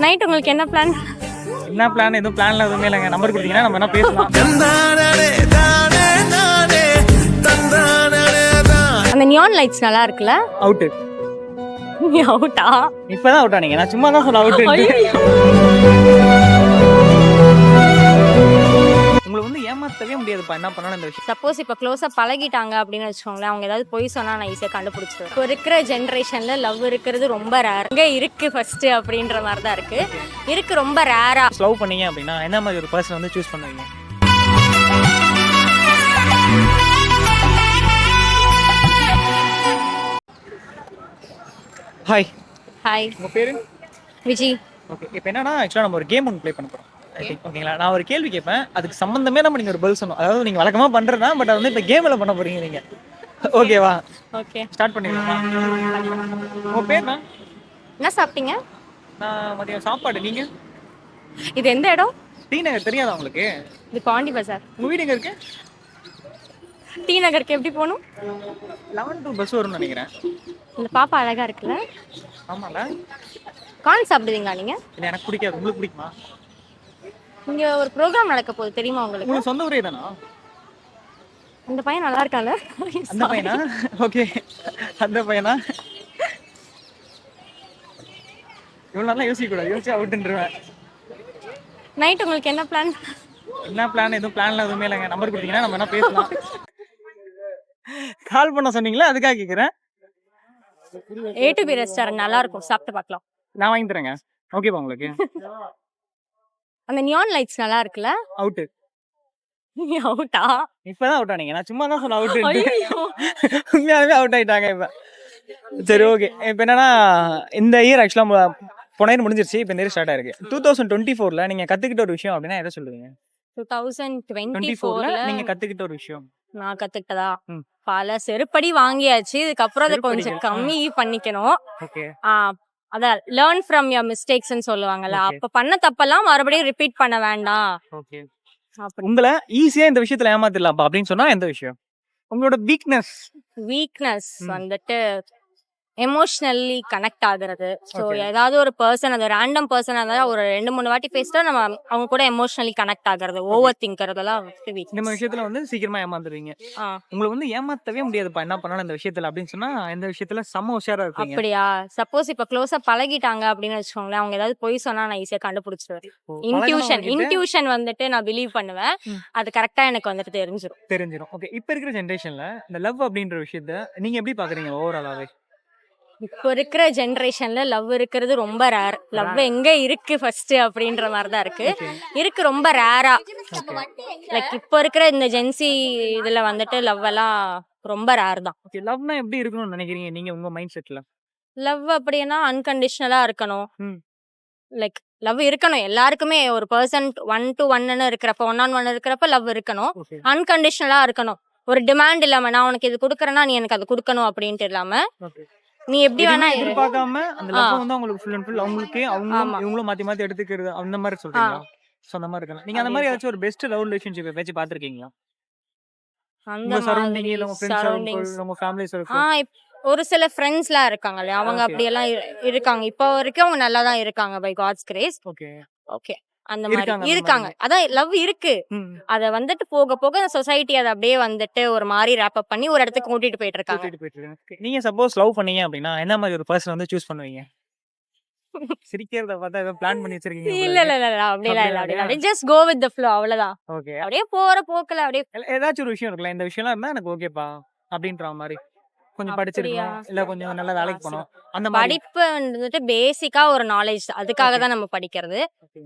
Night உங்களுக்கு என்ன plan? என்ன பிளான்? எதுவும் பிளான்ல எதுவுமே இல்லைங்க. நம்பர் கொடுத்தீங்கன்னா நம்ம என்ன பேசலாம். அந்த நியான் லைட்ஸ் நல்லா இருக்குல்ல? அவுட்டு. நீ அவுட்டா? இப்பதான் அவுட் ஆனீங்க. நான் சும்மா தான் சொல்ல அவுட். உங்களை வந்து ஏமாத்தவே முடியாதுப்பா என்ன பண்ணாலும் இந்த விஷயம். சப்போஸ் இப்போ க்ளோஸாக பழகிட்டாங்க அப்படின்னு வச்சுக்கோங்களேன், அவங்க ஏதாவது பொய் சொன்னால் நான் ஈஸியாக கண்டுபிடிச்சிடுவேன். இப்போ இருக்கிற ஜென்ரேஷனில் லவ் இருக்கிறது ரொம்ப ரேர். இங்கே இருக்குது ஃபஸ்ட்டு அப்படின்ற மாதிரி தான் இருக்குது ரொம்ப ரேராக. லவ் பண்ணீங்க அப்படின்னா என்ன மாதிரி ஒரு பர்சன் வந்து சூஸ் பண்ணுவீங்க? ஹாய். ஹாய். உங்கள் பேர்? விஜி. ஓகே, இப்போ என்னன்னா ஆக்சுவலாக நம்ம ஒரு கேம் ஒன்று ப்ளே பண்ண போகிறோம். ஓகேங்களா? நான் ஒரு கேள்வி கேட்பேன், அதுக்கு சம்மந்தமே நம்ம நீங்கள் ஒரு பதில் சொல்லணும். அதாவது நீங்கள் வழக்கமாக பண்ணுறது தான், பட் அது வந்து இப்போ கேமில் பண்ண போகிறீங்க நீங்கள். ஓகேவா? ஓகே, ஸ்டார்ட் பண்ணிடுங்க. உங்கள் பேர் தான்? என்ன சாப்பிட்டீங்க? நான் மதியம் சாப்பாடு. நீங்கள்? இது எந்த இடம்? டி நகர். தெரியாதா உங்களுக்கு? இது பாண்டி பஜார். உங்கள் வீடு எங்கே இருக்கு? டி நகருக்கு எப்படி போகணும்? 11 பஸ் வரும்னு நினைக்கிறேன். இந்த பாப்பா அழகா இருக்குல்ல? ஆமாம்ல. கார்ன் சாப்பிடுவீங்களா நீங்கள்? இல்லை, எனக்கு பிடிக்காது. உங்களுக்கு பிடிக்குமா? இங்கே ஒரு ப்ரோக்ராம் நடக்க போகுது, தெரியுமா உங்களுக்கு? உங்களுக்கு சொந்த ஊரே தானா? அந்த பையன் நல்லா இருக்கால? அந்த பையனா? ஓகே, அந்த பையனா? இவ்வளோ நல்லா யோசிக்கக்கூடாது. யோசிச்சு அவுட்டுருவேன். நைட் உங்களுக்கு என்ன பிளான்? என்ன பிளான்? எதுவும் பிளான்ல எதுவுமே இல்லைங்க. நம்பர் கொடுத்தீங்கன்னா நம்ம என்ன பேசலாம். கால் பண்ண சொன்னீங்களா, அதுக்காக கேட்குறேன். A to B ரெஸ்டாரண்ட் நல்லா இருக்கும், சாப்பிட்டு பார்க்கலாம். நான் வாங்கி தரேங்க. ஓகேப்பா உங்களுக்கு? அந்த நியான் லைட்ஸ் நல்லா இருக்குல்ல? அவுட்டு. நீ அவுட்டா? இப்பதான் அவுட் ஆனீங்க. நான் சும்மா தான் சொல்ல அவுட். உண்மையாலுமே அவுட் ஆயிட்டாங்க இப்ப. சரி, ஓகே. இப்போ என்னன்னா இந்த இயர் ஆக்சுவலா போன இயர் முடிஞ்சிருச்சு. இப்போ இந்த இயர் ஸ்டார்ட் ஆயிருக்கு. 2024ல நீங்க கத்துக்கிட்ட ஒரு விஷயம் அப்படின்னா எதை சொல்லுவீங்க? 2024ல நீங்க கத்துக்கிட்ட ஒரு விஷயம். நான் கத்துக்கிட்டதா? பல செருப்படி வாங்கியாச்சு. இதுக்கப்புறம் அதை கொஞ்சம் கம்மி பண்ணிக்கணும். ஓகே. அதான் லேர்ன் ஃப்ரம் யுவர் மிஸ்டேக்ஸ்னு சொல்லுவாங்கல்ல, அப்ப பண்ண தப்பெல்லாம் மறுபடியும் ரிப்பீட் பண்ண வேண்டாம். ஓகே. உங்களை ஈஸியா இந்த விஷயத்துல ஏமாத்திடலாம்ப்பா அப்படின்னு சொன்னா எந்த விஷயம்? உங்களோட வீக்னஸ் வந்துட்டு எமோஷனலி கனெக்ட் ஆகுறது. ஸோ ஏதாவது ஒரு பர்சன், அது ரேண்டம் பர்சன் இருந்தால் ஒரு 2-3 வாட்டி பேசிட்டா நம்ம அவங்க கூட எமோஷனலி கனெக்ட் ஆகுறது, ஓவர் திங்கிறதெல்லாம் இந்த விஷயத்துல வந்து சீக்கிரமா ஏமாந்துருவீங்க. உங்களை வந்து ஏமாத்தவே முடியாதுப்பா என்ன பண்ணாலும் இந்த விஷயத்துல அப்படின்னு சொன்னா எந்த விஷயத்துல செம்ம உஷாரா இருப்பீங்க? அப்படியா? சப்போஸ் இப்போ க்ளோஸா பழகிட்டாங்க அப்படின்னு வச்சுக்கோங்களேன், அவங்க ஏதாவது பொய் சொன்னா நான் ஈஸியா கண்டுபிடிச்சிடுவேன். இன்ட்யூஷன் வந்துட்டு நான் பிலீவ் பண்ணுவேன். அது கரெக்டா எனக்கு வந்துட்டு தெரிஞ்சிடும். ஓகே. இப்போ இருக்கிற ஜென்ரேஷன்ல இந்த லவ் அப்படின்ற விஷயத்த நீங்க எப்படி பாக்குறீங்க ஓவராலாவே? இப்போ இருக்கிற ஜென்ரேஷன்ல லவ் இருக்கிறது ரொம்ப ரேர். லவ் எங்க இருக்கு ஃபர்ஸ்ட் அப்படின்ற மாதிரி தான் இருக்கு ரொம்ப ரேரா. லைக் இப்போ இருக்கிற இந்த ஜென்சி இதுல வந்துட்டு லவ் எல்லாம் ரொம்ப ரேர் தான். ஓகே. லவ்னா எப்படி இருக்கணும்னு நினைக்கிறீங்க நீங்க உங்க மைண்ட் செட்ல? லவ் அப்படின்னா அன்கண்டிஷனலா இருக்கணும். லைக் லவ் இருக்கணும் எல்லாருக்குமே. ஒரு பர்சன் 1-to-1 இருக்கிறப்ப, 1-on-1 இருக்கிறப்ப லவ் இருக்கணும். அன்கண்டிஷனலா இருக்கணும். ஒரு டிமாண்ட் இல்லாம நான் உனக்கு இது கொடுக்கறேன்னா நீ எனக்கு அது கொடுக்கணும் அப்படின்ட்டு இல்லாம நீ எப்படி வேணா எதிர்பார்க்காம அந்த லவ் வந்து உங்களுக்கு ஃபுல் அண்ட் ஃபுல் அவங்களுக்கே இவங்களும் மாத்தி மாத்தி எடுத்துக்கிறது அந்த மாதிரி சொல்றீங்களா? சோ அந்த மாதிரி இருக்கலாம். நீங்க அந்த மாதிரி ஏதாச்சும் ஒரு பெஸ்ட் லவ் ரிலேஷன்ஷிப் வெச்சு பாத்துர்க்கீங்களா? அந்த சரௌண்டிங்ல உங்க ஃப்ரெண்ட்ஸ் உங்க ஃபேமிலி சர்க்கிள் ஒரு சில ஃப்ரெண்ட்ஸ்லாம் இருக்காங்கல்ல, அவங்க அப்படியெல்லாம் இருக்காங்க. இப்போ வரைக்கும் அவங்க நல்லா தான் இருக்காங்க பை காட்ஸ் கிரேஸ். ஓகே. அந்த மாதிரி இருக்காங்க. அதான் லவ் இருக்கு. அத வந்துட்டு போக போக சொசைட்டி அதை அப்படியே வந்துட்டு ஒரு மாதிரி ரேப் அப் பண்ணி ஒரு இடத்துக்கு கூட்டிட்டு போயிட்டு இருக்காங்க. நீங்க சப்போஸ் லவ் பண்ணீங்க அப்படின்னா என்ன மாதிரி ஒரு பர்சன் வந்து சூஸ் பண்ணுவீங்க? சிரிக்கிறத பார்த்தா ஏதோ பிளான் பண்ணி வச்சிருக்கீங்க. இல்ல அப்படியே just go with the flow, அவ்வளவுதான். ஓகே. அப்படியே போற போக்குல அப்படியே ஏதாச்சும் ஒரு விஷயம் இருக்குல்ல, இந்த விஷயம்லாம் இருந்தா எனக்கு ஓகேப்பா அப்படின்ற மாதிரி. கொஞ்சம் படிச்சிருக்கணும், இல்ல கொஞ்சம் நல்ல வேலைக்கு போகணும், அந்த மாதிரி. படிப்பு வந்துட்டு பேசிக்கா ஒரு நாலேஜ், அதுக்காக தான் நம்ம படிக்கிறது.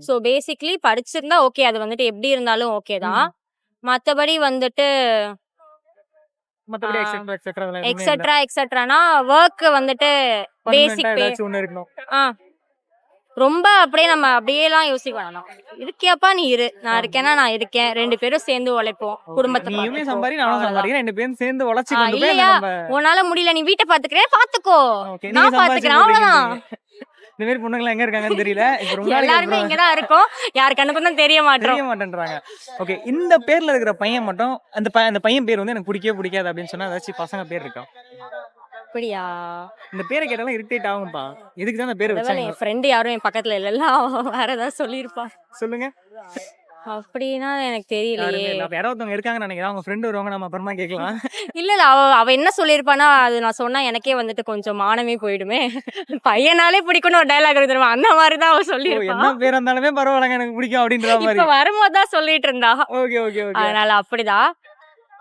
சோ பேசிக்கலி படிச்சிருந்தா ஓகே, அது வந்துட்டு எப்படி இருந்தாலும் ஓகே தான். மத்தபடி வந்துட்டு எக்ஸெட்ரானா ஒர்க் வந்துட்டு பேசிக் ஒண்ணு இருக்கணும். ரொம்ப அப்படியே நம்ம அப்படியேலாம் யோசிக்க வேணாம். இருக்கியாப்பா நீ இரு, நான் இருக்கேன்னா நான் இருக்கேன், 2 பேரும் சேர்ந்து உழைப்போம், குடும்பத்தை சம்பாரி நானும் சம்பாரி, 2 பேரும் சேர்ந்து உழைச்சு கொண்டு போய் இல்லையா உன்னால முடியல நீ வீட்டை பாத்துக்கிறேன் பாத்துக்கோ, நான் பாத்துக்கிறேன், அவ்வளவுதான். இந்த மாதிரி பொண்ணுங்க எங்க இருக்காங்கன்னு தெரியல. எல்லாருமே இங்கதான் இருக்கோம், யாரு கண்ணுக்கும் தான் தெரிய மாட்டேன்றாங்க. ஓகே. இந்த பேர்ல இருக்கிற பையன் மட்டும் அந்த பையன் பேர் வந்து எனக்கு பிடிக்கவே பிடிக்காது அப்படின்னு சொன்னா ஏதாச்சும் பசங்க பேர் இருக்கா? அப்படியா? இந்த பேரை கேட்டாலும் இரிட்டேட் ஆகும்பா. எதுக்கு தான் அந்த பேரை ஒருவேளை வச்சாங்க? என் ஃப்ரெண்ட் யாரும் என் பக்கத்துல இல்லல்ல. அவ வேற ஏதாவது சொல்லியிருப்பா. சொல்லுங்க. அப்படின்னா எனக்கு யாருமே தெரியலையே. இல்ல. அப்ப யாரோ ஒருத்தவங்க இருக்காங்கன்னு நினைக்கிறேன். அவங்க ஃப்ரெண்ட் வருவாங்க. நம்ம அப்புறமா கேட்கலாம். இல்ல அவ அவ என்ன சொல்லியிருப்பான்னா, அது நான் சொன்னா எனக்கே வந்துட்டு கொஞ்சம் மானமே போயிடுமே. பையனாலே பிடிக்கும்னு ஒரு டயலாக் இருக்கு தெரியுமா? அந்த மாரி தான் அவ ஓ! சொல்லியிருப்பா. என்ன பேரா இருந்தாலுமே பரவாயில்லங்க எனக்கு பிடிக்கும் அப்படின்ற மாரி. இப்ப வரும்போது தான் சொல்லிட்டு இருந்தா. Okay, okay, okay. அதனால அப்படிதான்.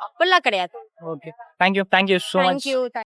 அப்படிலாம் கிடையாது. Okay. Thank you. Thank you so thank much. You.